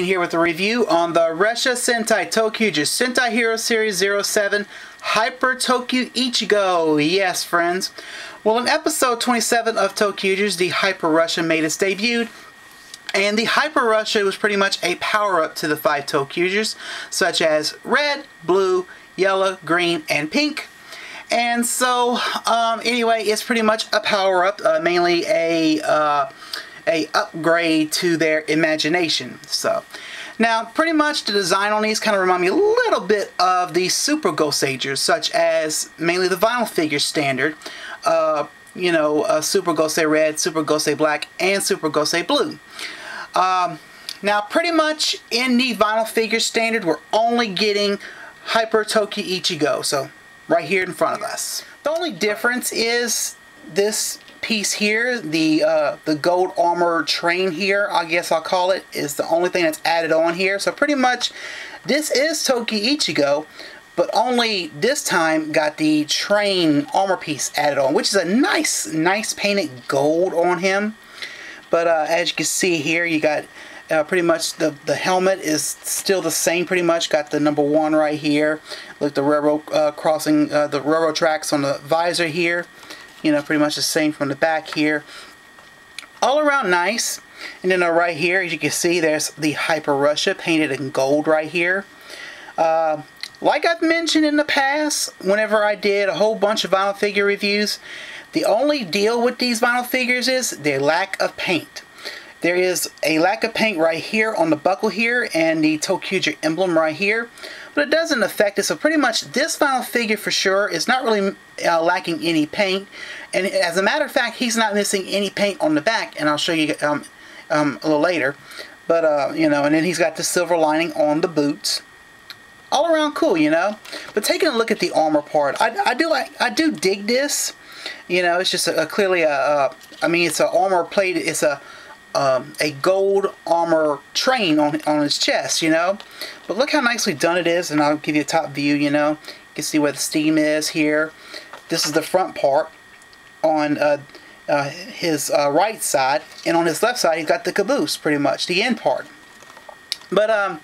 Eugene here with a review on the Ressha Sentai ToQger Sentai Hero Series 07 Hyper ToQ Ichigo. Yes, friends. Well, in episode 27 of ToQgers, the Hyper Ressha made its debut. And the Hyper Ressha was pretty much a power-up to the 5 ToQgers, such as red, blue, yellow, green, and pink. And so, anyway, it's pretty much a power-up, mainly a upgrade to their imagination. So, now, pretty much the design on these kind of remind me a little bit of the Super Goseiger, such as mainly the vinyl figure standard. You know, Super Gosei Red, Super Gosei Black, and Super Gosei Blue. Now, pretty much in the vinyl figure standard, we're only getting Hyper ToQ Ichigo, so right here in front of us. The only difference is this piece here, the gold armor train here, I guess I'll call it, is the only thing that's added on here. So pretty much this is ToQ Ichigo, but only this time got the train armor piece added on, which is a nice painted gold on him. But as you can see here, you got pretty much the helmet is still the same, pretty much. Got the number 1 right here. Look, the railroad crossing, the railroad tracks on the visor here. You know, pretty much the same from the back here. All around nice. And then right here, as you can see, there's the Hyper Ressha painted in gold right here. Like I've mentioned in the past, whenever I did a whole bunch of vinyl figure reviews, the only deal with these vinyl figures is their lack of paint. There is a lack of paint right here on the buckle here and the ToQger emblem right here, but it doesn't affect it. So pretty much this vinyl figure for sure is not really lacking any paint. And as a matter of fact, he's not missing any paint on the back, and I'll show you a little later. But you know, and then he's got the silver lining on the boots. All around cool, you know. But taking a look at the armor part, I do dig this. You know, it's just clearly I mean, it's an armor plate. It's a gold armor train on his chest, you know. But look how nicely done it is, and I'll give you a top view, you know. You can see where the steam is here. This is the front part on his right side, and on his left side he's got the caboose, pretty much, the end part. But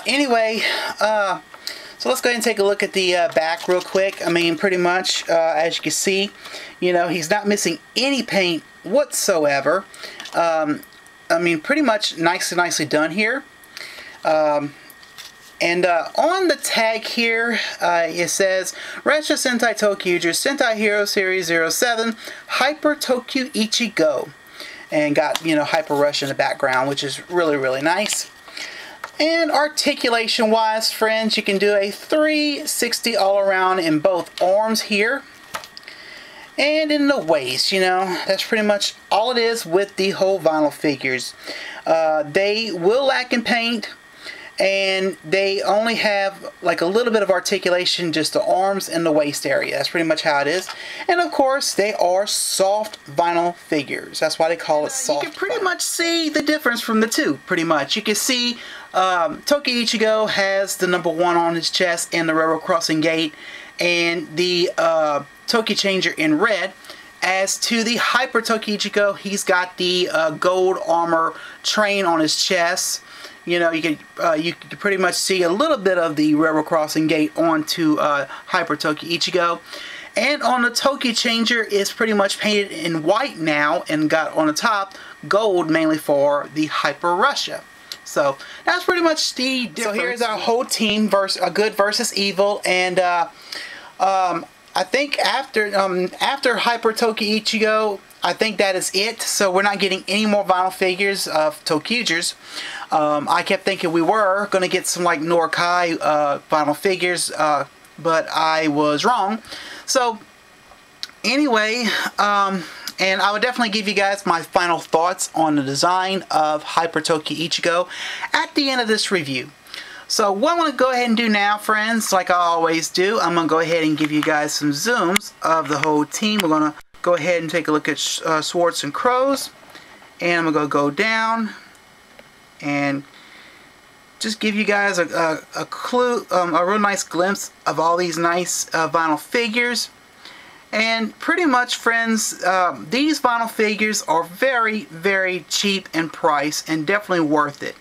anyway, so let's go ahead and take a look at the back real quick. I mean, pretty much, as you can see, you know, he's not missing any paint whatsoever. I mean, pretty much nicely done here. And on the tag here, it says Ressha Sentai ToQger Sentai Hero Series 07 Hyper ToQ Ichigo. And got, you know, Hyper Ressha in the background, which is really nice. And articulation wise, friends, you can do a 360 all around in both arms here and in the waist. You know, that's pretty much all it is with the whole vinyl figures. They will lack in paint, and they only have like a little bit of articulation, just the arms and the waist area. That's pretty much how it is. And of course, they are soft vinyl figures. That's why they call it soft. You can pretty much see the difference from the two, pretty much. You can see ToQ Ichigo has the number 1 on his chest and the railroad crossing gate, and the ToQ Changer in red. As to the Hyper ToQ Ichigo, he's got the gold armor train on his chest. You know, you can pretty much see a little bit of the railroad crossing gate onto Hyper ToQ Ichigo. And on the ToQ Changer, is pretty much painted in white now and got on the top gold, mainly for the Hyper Ressha. So that's pretty much the difference. So here's our whole team, good versus evil, and I think after Hyper ToQ Ichigo, I think that is it. So we're not getting any more vinyl figures of ToQgers. I kept thinking we were going to get some like Norkai vinyl figures, but I was wrong. So anyway, and I would definitely give you guys my final thoughts on the design of Hyper ToQ Ichigo at the end of this review. So what I'm going to go ahead and do now, friends, like I always do, I'm going to go ahead and give you guys some zooms of the whole team. We're going to go ahead and take a look at Swartz and Crows, and I'm going to go down and just give you guys a clue, a real nice glimpse of all these nice vinyl figures. And pretty much, friends, these vinyl figures are very cheap in price and definitely worth it.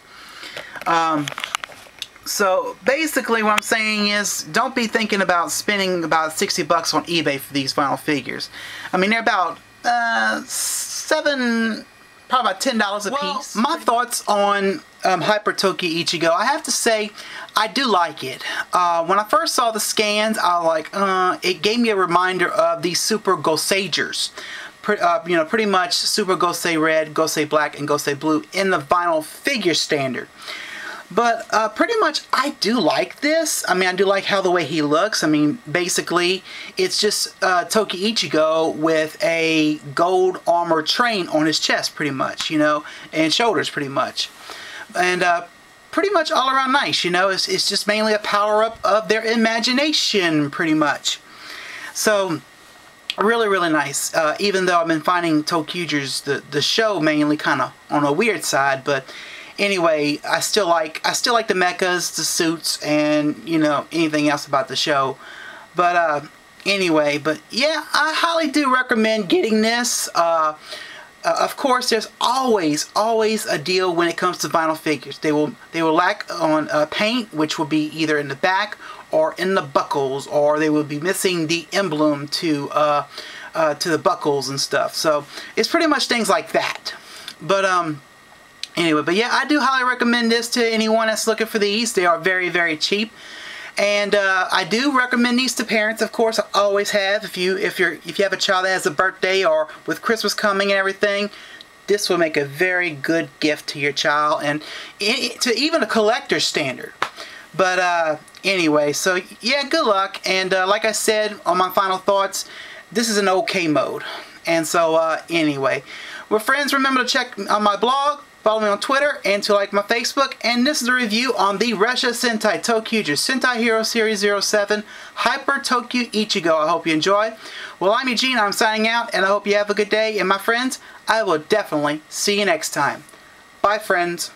So basically what I'm saying is, don't be thinking about spending about 60 bucks on eBay for these vinyl figures. I mean, they're about probably about $10 a piece. My thoughts on Hyper ToQ Ichigo, I have to say, I do like it. When I first saw the scans, I was like, it gave me a reminder of the Super Gosagers. You know, pretty much Super Gosei Red, Gosei Black, and Gosei Blue in the vinyl figure standard. But pretty much I do like this. I mean, I do like how the way he looks. I mean, basically, it's just ToQ Ichigo with a gold armor train on his chest, pretty much, you know, and shoulders, pretty much. And pretty much all around nice, you know. It's just mainly a power-up of their imagination, pretty much. So, really, really nice. Even though I've been finding ToQger's, the show, mainly kind of on a weird side, but anyway, I still like the mechas, the suits, and, you know, anything else about the show. But anyway, but yeah, I highly do recommend getting this. Of course, there's always a deal when it comes to vinyl figures. They will lack on paint, which will be either in the back or in the buckles, or they will be missing the emblem to the buckles and stuff. So it's pretty much things like that. But anyway, but yeah, I do highly recommend this to anyone that's looking for these. They are very, very cheap. And I do recommend these to parents, of course. I always have. If you have a child that has a birthday, or with Christmas coming and everything, this will make a very good gift to your child, and to even a collector's standard. But anyway, so yeah, good luck. And like I said on my final thoughts, this is an okay mode. And so anyway, well, friends, remember to check on my blog, follow me on Twitter, and to like my Facebook. And this is a review on the Ressha Sentai ToQger Sentai Hero Series 07 Hyper ToQ Ichigo. I hope you enjoy. Well, I'm Eugene. I'm signing out, and I hope you have a good day. And my friends, I will definitely see you next time. Bye, friends.